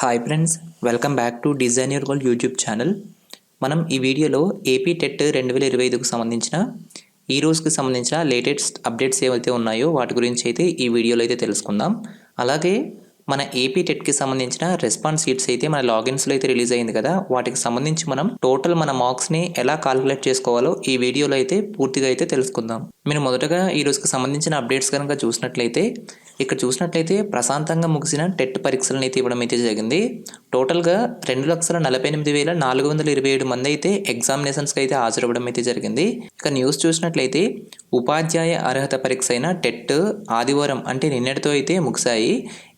Hi friends, welcome back to design your goal YouTube channel. మనం ఈ వీడియోలో AP TET 2025కు సంబంధించిన ఈ రోజుకి సంబంధించిన లేటెస్ట్ అప్డేట్స్ ఏవైతే ఉన్నాయో వాటి గురించి అయితే ఈ వీడియోలో అయితే తెలుసుకుందాం. అలాగే మన ఏపీ టెట్కి సంబంధించిన రెస్పాన్స్ షీట్స్ అయితే మన లాగిన్స్లో అయితే రిలీజ్ అయింది కదా, వాటికి సంబంధించి మనం టోటల్ మన మార్క్స్ని ఎలా కాలిక్యులేట్ చేసుకోవాలో ఈ వీడియోలో అయితే పూర్తిగా అయితే తెలుసుకుందాం. మీరు మొదటగా ఈ రోజుకి సంబంధించిన అప్డేట్స్ కనుక చూసినట్లయితే ఇక్కడ చూసినట్లయితే ప్రశాంతంగా ముగిసిన టెట్ పరీక్షలను అయితే ఇవ్వడం అయితే జరిగింది. టోటల్గా 2,48,427 మంది అయితే ఎగ్జామినేషన్స్కి అయితే హాజరవ్వడం అయితే జరిగింది. ఇక న్యూస్ చూసినట్లయితే ఉపాధ్యాయ అర్హత పరీక్ష అయిన టెట్ ఆదివారం అంటే నిన్నటితో అయితే ముగిశాయి.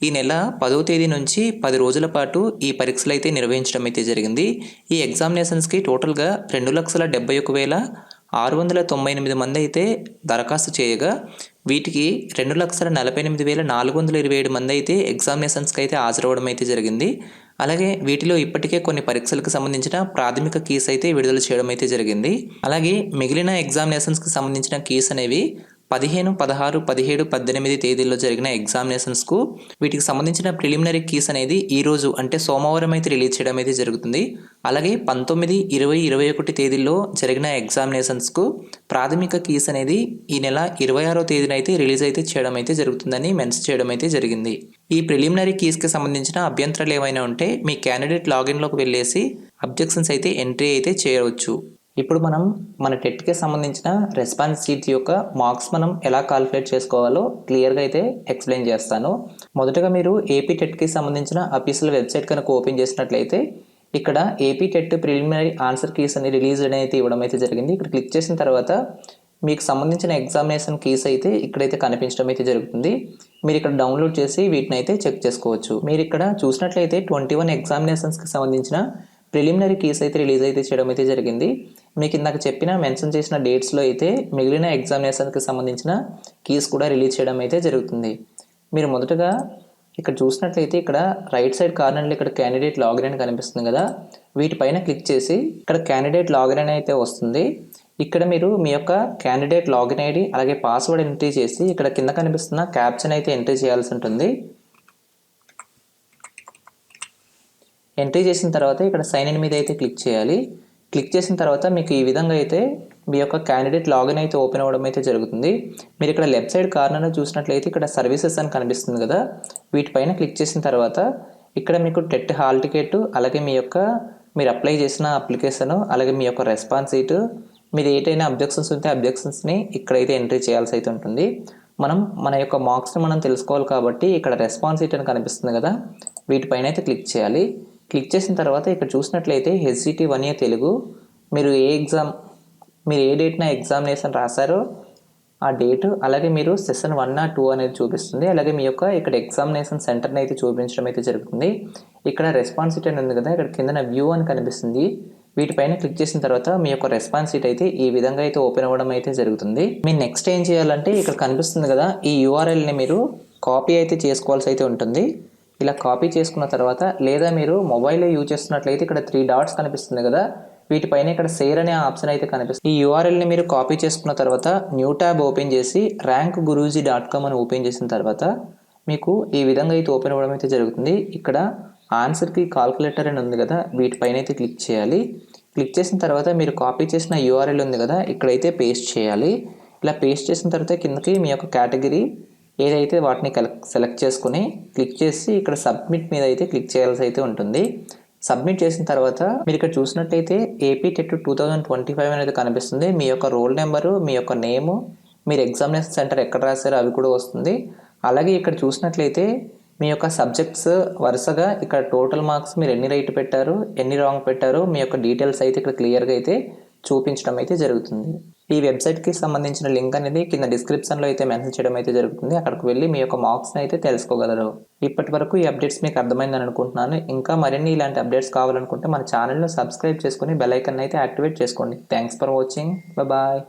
ఈ నెల 10వ తేదీ నుంచి 10 రోజుల పాటు ఈ పరీక్షలు అయితే నిర్వహించడం అయితే జరిగింది. ఈ ఎగ్జామినేషన్స్కి టోటల్గా 2,71,698 మంది అయితే దరఖాస్తు చేయగా వీటికి 2,48,427 మంది అయితే ఎగ్జామినేషన్స్కి అయితే హాజరవ్వడం అయితే జరిగింది. అలాగే వీటిలో ఇప్పటికే కొన్ని పరీక్షలకు సంబంధించిన ప్రాథమిక కీస్ అయితే విడుదల చేయడం అయితే జరిగింది. అలాగే మిగిలిన ఎగ్జామినేషన్స్కి సంబంధించిన కీస్ అనేవి 15, 16, 17, 18 తేదీల్లో జరిగిన ఎగ్జామినేషన్స్కు వీటికి సంబంధించిన ప్రిలిమినరీ కీస్ అనేది ఈరోజు అంటే సోమవారం అయితే రిలీజ్ చేయడం అయితే జరుగుతుంది. అలాగే 19, 20, 21 తేదీల్లో జరిగిన ఎగ్జామినేషన్స్కు ప్రాథమిక కీస్ అనేది ఈ నెల 26వ తేదీన అయితే రిలీజ్ అయితే చేయడం అయితే జరుగుతుందని మెన్షన్ చేయడం అయితే జరిగింది. ఈ ప్రిలిమినరీ కీస్కి సంబంధించిన అభ్యంతరాలు ఏమైనా ఉంటే మీ క్యాండిడేట్ లాగిన్లోకి వెళ్ళేసి అబ్జెక్షన్స్ అయితే ఎంట్రీ అయితే చేయవచ్చు. ఇప్పుడు మనం మన టెట్కి సంబంధించిన రెస్పాన్స్ షీట్ యొక్క మార్క్స్ మనం ఎలా కాలిక్యులేట్ చేసుకోవాలో క్లియర్గా అయితే ఎక్స్ప్లెయిన్ చేస్తాను. మొదటగా మీరు ఏపీ టెట్కి సంబంధించిన అఫీషియల్ వెబ్సైట్ కనుక ఓపెన్ చేసినట్లయితే ఇక్కడ AP TET preliminary answer keys అని రిలీజ్ అయితే ఇవ్వడం అయితే జరిగింది. ఇక్కడ క్లిక్ చేసిన తర్వాత మీకు సంబంధించిన ఎగ్జామినేషన్ కీస్ అయితే ఇక్కడైతే కనిపించడం అయితే జరుగుతుంది. మీరు ఇక్కడ డౌన్లోడ్ చేసి వీటిని అయితే చెక్ చేసుకోవచ్చు. మీరు ఇక్కడ చూసినట్లయితే 21 ఎగ్జామినేషన్స్కి సంబంధించిన ప్రిలిమినరీ కీస్ అయితే రిలీజ్ అయితే చేయడం అయితే జరిగింది. మీకు ఇందాక చెప్పిన మెన్షన్ చేసిన డేట్స్లో అయితే మిగిలిన ఎగ్జామినేషన్కి సంబంధించిన కీస్ కూడా రిలీజ్ చేయడం అయితే జరుగుతుంది. మీరు మొదటగా ఇక్కడ చూసినట్లయితే ఇక్కడ రైట్ సైడ్ కార్నర్లో ఇక్కడ క్యాండిడేట్ లాగిన్ అని కనిపిస్తుంది కదా, వీటిపైన క్లిక్ చేసి ఇక్కడ క్యాండిడేట్ లాగిన్ అని అయితే వస్తుంది. ఇక్కడ మీరు మీ యొక్క క్యాండిడేట్ లాగిన్ ఐడి అలాగే పాస్వర్డ్ ఎంట్రీ చేసి ఇక్కడ కింద కనిపిస్తున్న క్యాప్షన్ అయితే ఎంట్రీ చేయాల్సి ఉంటుంది. ఎంట్రీ చేసిన తర్వాత ఇక్కడ సైన్ ఇన్ మీద అయితే క్లిక్ చేయాలి. క్లిక్ చేసిన తర్వాత మీకు ఈ విధంగా అయితే మీ యొక్క క్యాండిడేట్ లాగిన్ అయితే ఓపెన్ అవ్వడం అయితే జరుగుతుంది. మీరు ఇక్కడ లెఫ్ట్ సైడ్ కార్నర్లో చూసినట్లయితే ఇక్కడ సర్వీసెస్ అని కనిపిస్తుంది కదా, వీటిపైన క్లిక్ చేసిన తర్వాత ఇక్కడ మీకు టెట్ హాల్ టికెట్ అలాగే మీరు అప్లై చేసిన అప్లికేషన్ అలాగే మీ యొక్క రెస్పాన్స్ షీట్, మీరు ఏదైనా అబ్జెక్షన్స్ ఉంటే అబ్జెక్షన్స్ని ఇక్కడైతే ఎంట్రీ చేయాల్సి అయితే ఉంటుంది. మన యొక్క మార్క్స్ని మనం తెలుసుకోవాలి కాబట్టి ఇక్కడ రెస్పాన్స్ షీట్ అని కనిపిస్తుంది కదా, వీటిపైన అయితే క్లిక్ చేయాలి. క్లిక్ చేసిన తర్వాత ఇక్కడ చూసినట్లయితే HCT 1A తెలుగు మీరు ఏ డేట్న ఎగ్జామినేషన్ రాశారో ఆ డేటు అలాగే మీరు సెషన్ 1 or 2 అనేది చూపిస్తుంది. అలాగే మీ యొక్క ఇక్కడ ఎగ్జామినేషన్ సెంటర్ని అయితే చూపించడం అయితే జరుగుతుంది. ఇక్కడ రెస్పాన్స్ షీట్ అని ఉంది కదా, ఇక్కడ కిందన వ్యూ అని కనిపిస్తుంది. వీటిపైన క్లిక్ చేసిన తర్వాత మీ యొక్క రెస్పాన్స్ షీట్ అయితే ఈ విధంగా అయితే ఓపెన్ అవ్వడం అయితే జరుగుతుంది. మీరు నెక్స్ట్ ఏం చేయాలంటే ఇక్కడ కనిపిస్తుంది కదా, ఈ URLని మీరు కాపీ అయితే చేసుకోవాల్సి అయితే ఉంటుంది. ఇలా కాపీ చేసుకున్న తర్వాత లేదా మీరు మొబైల్లో యూజ్ చేస్తున్నట్లయితే ఇక్కడ 3 dots కనిపిస్తుంది కదా, వీటిపైన ఇక్కడ షేర్ అనే ఆప్షన్ అయితే కనిపిస్తుంది. ఈ URLని మీరు కాపీ చేసుకున్న తర్వాత న్యూ ట్యాబ్ ఓపెన్ చేసి rankguruji.com అని ఓపెన్ చేసిన తర్వాత మీకు ఈ విధంగా అయితే ఓపెన్ అవ్వడం అయితే జరుగుతుంది. ఇక్కడ ఆన్సర్కి కాల్కులేటర్ అని ఉంది కదా, వీటిపైన అయితే క్లిక్ చేయాలి. క్లిక్ చేసిన తర్వాత మీరు కాపీ చేసిన URL ఉంది కదా, ఇక్కడైతే పేస్ట్ చేయాలి. ఇలా పేస్ట్ చేసిన తర్వాత కిందకి మీ యొక్క కేటగిరీ ఏదైతే వాటిని సెలెక్ట్ చేసుకుని క్లిక్ చేసి ఇక్కడ సబ్మిట్ మీద అయితే క్లిక్ చేయాల్సి అయితే ఉంటుంది. సబ్మిట్ చేసిన తర్వాత మీరు ఇక్కడ చూసినట్లయితే ఏపీ టెట్ 2025 అనేది కనిపిస్తుంది. మీ యొక్క రోల్ నెంబరు, మీ యొక్క నేము, మీరు ఎగ్జామినేషన్ సెంటర్ ఎక్కడ రాశారో అవి కూడా వస్తుంది. అలాగే ఇక్కడ చూసినట్లయితే మీ యొక్క సబ్జెక్ట్స్ వరుసగా ఇక్కడ టోటల్ మార్క్స్ మీరు ఎన్ని రైట్ పెట్టారు ఎన్ని రాంగ్ పెట్టారు మీ యొక్క డీటెయిల్స్ అయితే ఇక్కడ క్లియర్గా అయితే చూపించడం అయితే జరుగుతుంది. ఈ వెబ్సైట్కి సంబంధించిన లింక్ అనేది కింద డిస్క్రిప్షన్లో అయితే మెన్షన్ చేయడం అయితే జరుగుతుంది. అక్కడికి వెళ్ళి మీ యొక్క మార్క్స్ని అయితే తెలుసుకోగలరు. ఇప్పటి వరకు ఈ అప్డేట్స్ మీకు అర్థమైందని అనుకుంటున్నాను. ఇంకా మరిన్ని ఇలాంటి అప్డేట్స్ కావాలనుకుంటే మన ఛానల్ను సబ్స్క్రైబ్ చేసుకుని బెల్ ఐకాన్ అయితే యాక్టివేట్ చేసుకోండి. Thanks for watching. బాయ్.